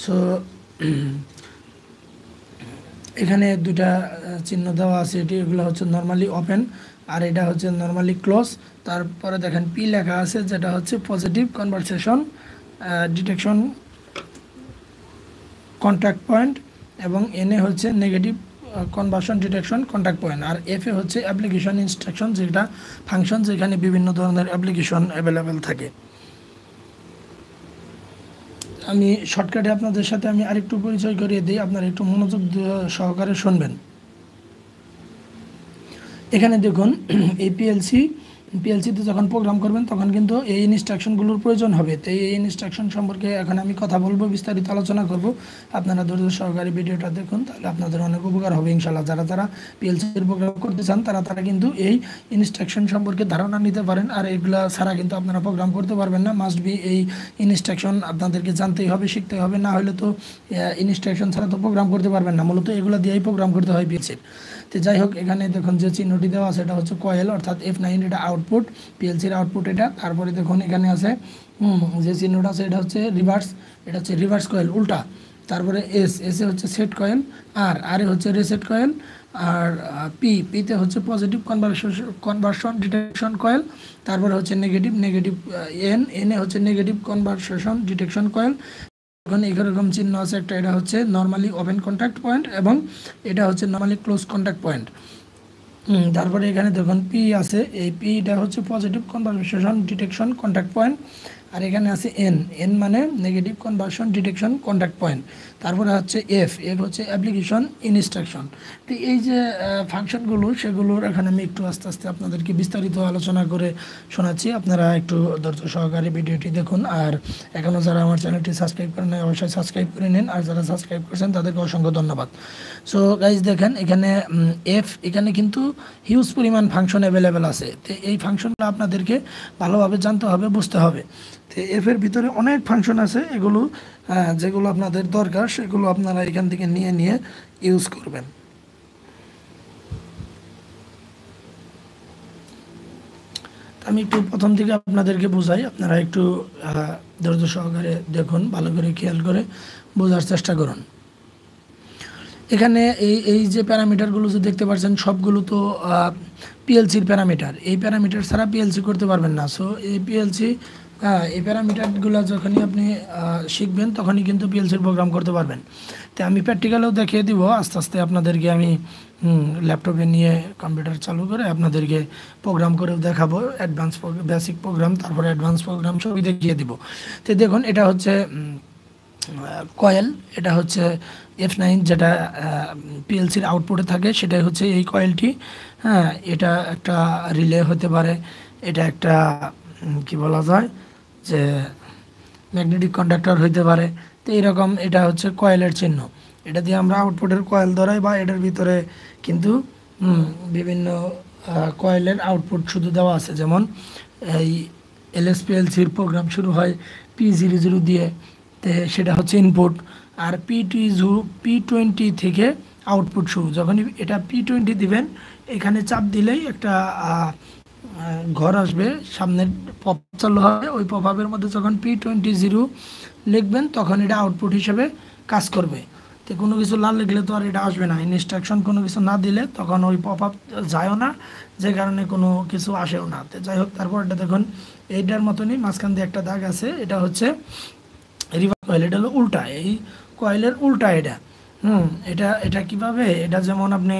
So এখানে দুটা চিহ্ন দেওয়া আছে, এগুলো হচ্ছে নর্মালি ওপেন আর এটা হচ্ছে নর্মালি ক্লোজ। তারপরে দেখেন পি লেখা আছে, যেটা হচ্ছে positive conversation detection contact point, এবং এনে হচ্ছে negative conversion detection contact point, আর এফ এ হচ্ছে অ্যাপ্লিকেশন ইনস্ট্রাকশন, যেটা ফাংশন যেখানে বিভিন্ন ধরনের অ্যাপ্লিকেশন অ্যাভেলেবেল থাকে। আমি শর্টকাটে আপনাদের সাথে আমি আরেকটু পরিচয় করিয়ে দিই, আপনারা একটু মনোযোগ সহকারে শুনবেন। এখানে দেখুন এই পিএলসিতে যখন প্রোগ্রাম করবেন তখন কিন্তু এই ইনস্ট্রাকশনগুলোর প্রয়োজন হবে। তো এই ইনস্ট্রাকশন সম্পর্কে এখন আমি কথা বলবো, বিস্তারিত আলোচনা করব। আপনারা ধৈর্য সহকারে ভিডিওটা দেখুন, তাহলে আপনাদের অনেক উপকার হবে ইনশাআল্লাহ। যারা পিএলসির প্রোগ্রাম করতে চান তারা কিন্তু এই ইনস্ট্রাকশন সম্পর্কে ধারণা নিতে পারেন। আর এগুলা ছাড়া কিন্তু আপনারা প্রোগ্রাম করতে পারবেন না। মাস্ট বি এই ইনস্ট্রাকশন আপনাদেরকে জানতেই হবে, শিখতে হবে, না হলে তো ইনস্ট্রাকশন ছাড়া তো প্রোগ্রাম করতে পারবেন না। মূলত এগুলো দিয়েই প্রোগ্রাম করতে হয় পিএলসির। তো যাই হোক, এখানে দেখুন যে চিহ্নটি দেওয়া আছে এটা হচ্ছে কয়েল, অর্থাৎ F9, এটা আউটপুট, পিএলসির আউটপুট এটা। তারপরে দেখুন এখানে আছে যে চিহ্নটা আছে এটা হচ্ছে রিভার্স, এটা হচ্ছে রিভার্স কয়েল, উল্টা। তারপরে এসে হচ্ছে সেট কয়েল, আর এ হচ্ছে রিসেট কয়েল, আর পিতে হচ্ছে পজিটিভ কনভার্সন ডিটেকশন কয়েল। তারপরে হচ্ছে নেগেটিভ এনে হচ্ছে নেগেটিভ কনভার্সেশন ডিটেকশন কয়েল। এখন এরকম চিহ্ন আছে একটা, এটা হচ্ছে নর্মালি ওপেন কন্ট্যাক্ট পয়েন্ট এবং এটা হচ্ছে নর্মালি ক্লোজ কন্ট্যাক্ট পয়েন্ট। তারপরে এখানে দেখুন পি আছে, এই পিটা হচ্ছে positive conversation detection contact point. আর এখানে আছে এন মানে negative conversion detection contact point. তারপরে হচ্ছে এফ হচ্ছে অ্যাপ্লিকেশন ইনস্ট্রাকশন। তো এই যে ফাংশনগুলো, সেগুলোর এখানে আমি একটু আস্তে আস্তে আপনাদেরকে বিস্তারিত আলোচনা করে শোনাচ্ছি। আপনারা একটু ধৈর্য সহকারে ভিডিওটি দেখুন। আর এখনও যারা আমার চ্যানেলটি সাবস্ক্রাইব করেন নাই অবশ্যই সাবস্ক্রাইব করে নিন, আর যারা সাবস্ক্রাইব করেছেন তাদেরকে অসংখ্য ধন্যবাদ। সো গাইজ দেখেন এখানে এখানে কিন্তু হিউজ পরিমাণ ফাংশন অ্যাভেলেবেল আছে। তো এই ফাংশনগুলো আপনাদেরকে ভালোভাবে জানতে হবে, বুঝতে হবে। তো এর ভিতরে অনেক ফাংশন আছে, এগুলো যেগুলো আপনাদের দরকার সেগুলো আপনারা এখান থেকে নিয়ে ইউজ করবেন। আমি একটু প্রথম থেকে আপনাদেরকে বোঝাই, আপনারা একটু ধৈর্য সহকারে দেখুন, ভালো করে খেয়াল করে বোঝার চেষ্টা করুন। এখানে এই যে প্যারামিটারগুলো যে দেখতে পাচ্ছেন সবগুলো তো পিএলসির প্যারামিটার। এই প্যারামিটার ছাড়া পিএলসি করতে পারবেন না। সো এই এই প্যারামিটারগুলো যখনই আপনি শিখবেন তখনই কিন্তু পিএলসির প্রোগ্রাম করতে পারবেন। তো আমি প্র্যাকটিক্যালেও দেখিয়ে দিব আস্তে আস্তে আপনাদেরকে। আমি ল্যাপটপে নিয়ে কম্পিউটার চালু করে আপনাদেরকে প্রোগ্রাম করেও দেখাবো, বেসিক প্রোগ্রাম, তারপরে অ্যাডভান্স প্রোগ্রাম সবই দেখিয়ে দিব। তো দেখুন এটা হচ্ছে কয়েল, এটা হচ্ছে F9, যেটা পিএলসির আউটপুটে থাকে, সেটাই হচ্ছে এই কয়েলটি। হ্যাঁ, এটা একটা রিলে হতে পারে, এটা একটা কি বলা যায় যে ম্যাগনেটিক কন্ডাক্টর হইতে পারে। তো এইরকম এটা হচ্ছে কয়েলের চিহ্ন, এটা দিয়ে আমরা আউটপুটের কয়েল ধরাই, বা এটার ভিতরে কিন্তু বিভিন্ন কয়েলের আউটপুট শুধু দেওয়া আছে। যেমন এই LSPLCর প্রোগ্রাম শুরু হয় P00 দিয়ে, তো সেটা হচ্ছে ইনপুট। আর P20 থেকে আউটপুট শুরু। যখনই এটা P20 দিবেন, এখানে চাপ দিলেই একটা ঘর আসবে, সামনে পপ চালু হবে। ওই পপ আপের মধ্যে যখন P20 লিখবেন তখন এটা আউটপুট হিসেবে কাজ করবে। তো কোনো কিছু লাল লিখলে তো আর এটা আসবে না। ইনস্ট্রাকশন কোনো কিছু না দিলে তখন ওই পপ আপ যায়ও না, যে কারণে কোনো কিছু আসেও না। তো যাই হোক, তারপর এটা দেখুন এইটার মতনই মাঝখান দিয়ে একটা দাগ আছে, এটা হচ্ছে রিভার্স কয়েল, এটা হলো উল্টা, এই কয়েলের উল্টা এটা। এটা কিভাবে, এটা যেমন আপনি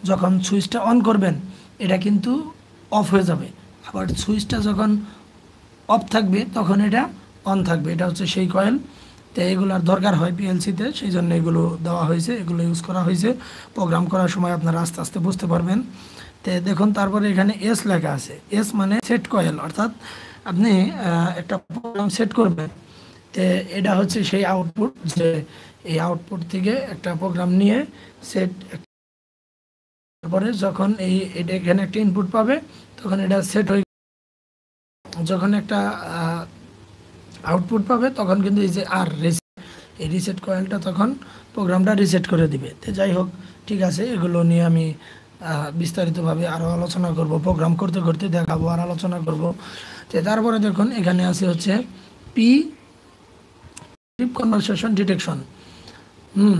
যখন সুইচটা অন করবেন এটা কিন্তু অফ হয়ে যাবে, আবার সুইচটা যখন অফ থাকবে তখন এটা অন থাকবে। এটা হচ্ছে সেই কয়েল। তো এগুলোর দরকার হয় পিএলসিতে, সেই জন্য এগুলো দেওয়া হয়েছে, এগুলো ইউজ করা হয়েছে। প্রোগ্রাম করার সময় আপনারা আস্তে আস্তে বুঝতে পারবেন। তো দেখুন তারপরে এখানে এস লেখা আছে, এস মানে সেট কয়েল, অর্থাৎ আপনি একটা প্রোগ্রাম সেট করবেন। তো এটা হচ্ছে সেই আউটপুট, যে এই আউটপুট থেকে একটা প্রোগ্রাম নিয়ে সেট, তারপরে যখন এটা এখানে একটা ইনপুট পাবে তখন এটা সেট হয়ে, যখন একটা আউটপুট পাবে তখন কিন্তু এই যে এই রিসেট কয়েলটা তখন প্রোগ্রামটা রিসেট করে দিবে। তো যাই হোক, ঠিক আছে, এগুলো নিয়ে আমি বিস্তারিতভাবে আরও আলোচনা করব, প্রোগ্রাম করতে করতে দেখাবো আর আলোচনা করব। তো তারপরে দেখুন এখানে আছে হচ্ছে পি কনভারসেশন ডিটেকশন। হুম